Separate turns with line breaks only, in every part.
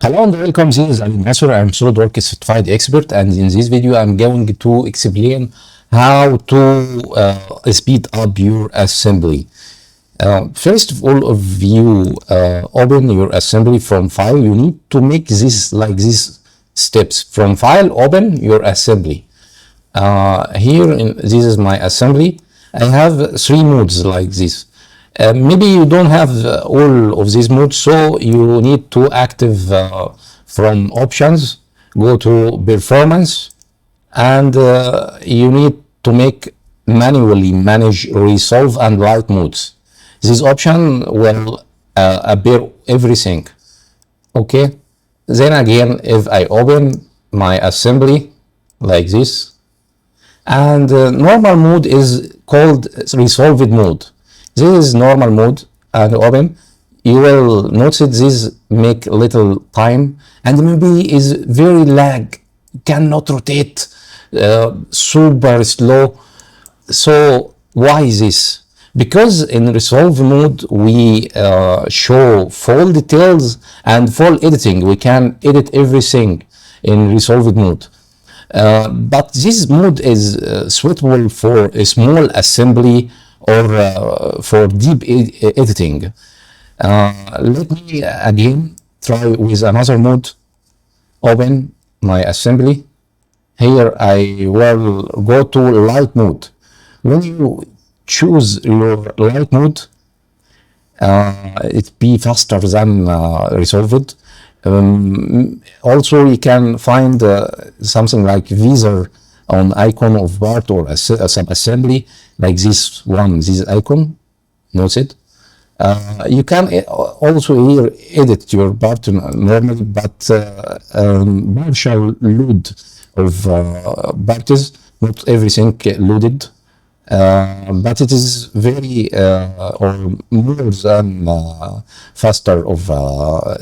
Hello and welcome. This is Ali Nasser. I'm SolidWorks certified expert, and in this video I'm going to explain how to speed up your assembly. First of all, if you open your assembly from file, you need to make this like these steps. From file, open your assembly. This is my assembly. I have 3 modes like this. Maybe you don't have all of these modes, so you need to active from options, go to performance, and you need to manually manage resolve and light modes. This option will appear everything. Okay, then again, if I open my assembly like this, and normal mode is called resolved mode. This is normal mode, and open. You will notice this make little time, and maybe is very lag, cannot rotate, super slow. So why this? Because in resolve mode we show full details and full editing. We can edit everything in resolved mode. But this mode is suitable for a small assembly or for deep editing. Let me again try with another mode. Open my assembly. Here I will go to light mode. When you choose your light mode, it be faster than resolved. Also, you can find something like visor on icon of part or a sub-assembly, like this one, this icon, notice it. You can also here edit your part normally, but partial load of parts, not everything loaded, but it is very or more than faster of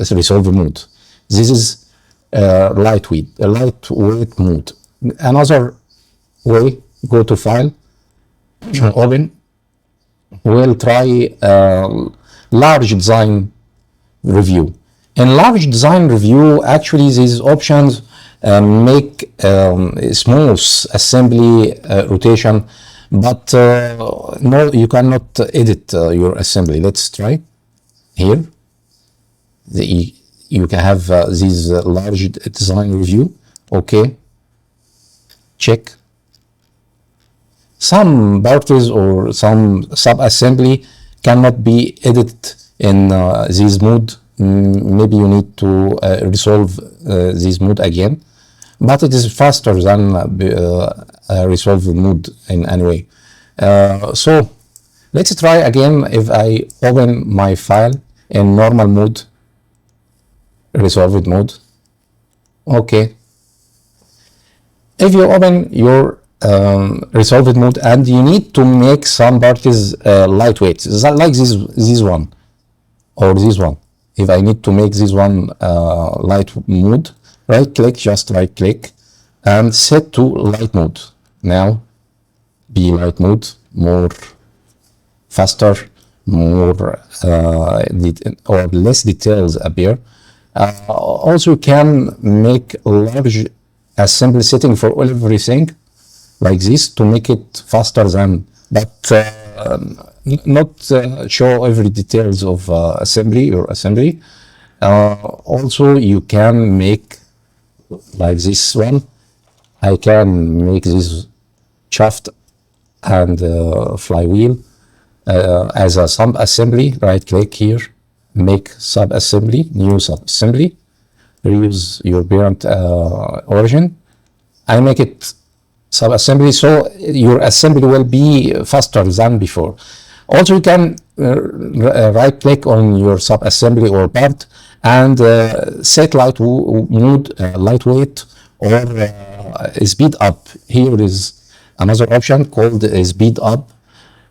resolve mode. This is lightweight mode. Another way, go to file, open. We'll try large design review. In large design review, actually these options make smooth assembly rotation, but no, you cannot edit your assembly. Let's try here. You can have this large design review. Okay. Check. Some parts or some sub-assembly cannot be edited in this mode. Maybe you need to resolve this mode again, but it is faster than resolve mode in any way. So let's try again. If I open my file in normal mode, resolved mode. Okay. If you open your resolved mode and you need to make some parts lightweight, like this one or this one. If I need to make this one light mode, just right click and set to light mode. Now be light mode, more faster, more or less details appear. Also you can make large assembly setting for everything like this to make it faster than, but not show every details of assembly. Also you can make like this one. I can make this shaft and flywheel as a sub-assembly. Right click here, make sub-assembly, new sub-assembly, reuse your parent origin. I make it sub-assembly, so your assembly will be faster than before. Also you can right click on your sub-assembly or part and set mode, lightweight or speed up. Here is another option called speed up.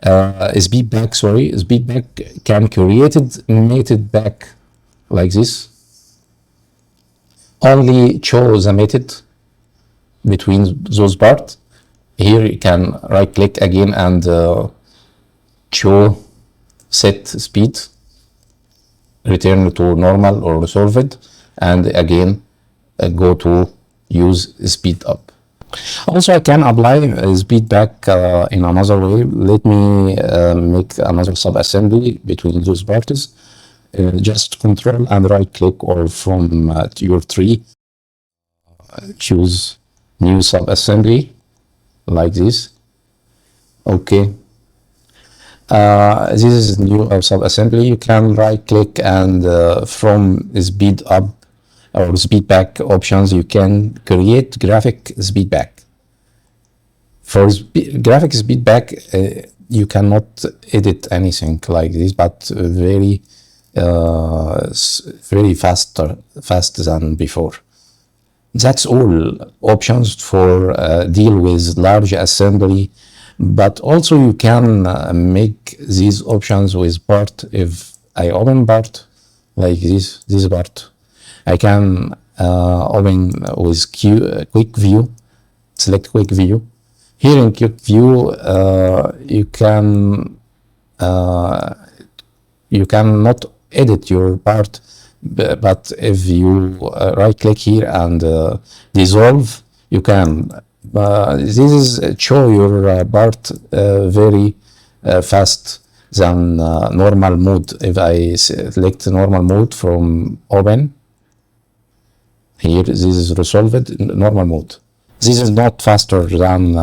Speedback, sorry. Speedback can create mated back like this. Only show the mated between those parts. Here you can right click again and show set speed, return to normal or resolved. and again go to use speed up. Also, I can apply speed back in another way. Let me make another sub-assembly between those parts. Just control and right click, or from your tree, choose new sub-assembly like this. Okay. This is new sub-assembly. You can right click and from speed up or speed back options, you can create graphic speed back. For graphic speed back, you cannot edit anything like this, but very fast than before. That's all options for deal with large assembly, but also you can make these options with part. If I open part like this part, I can open with quick view, select quick view. Here in quick view, you cannot edit your part, but if you right click here and dissolve, you can. This is show your part very fast than normal mode. If I select normal mode from open, here this is resolved in normal mode. This is not faster than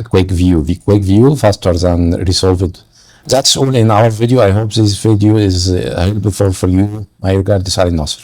quick view. The quick view faster than resolved. That's all in our video. I hope this video is helpful for you. My regards, Ali Nasser.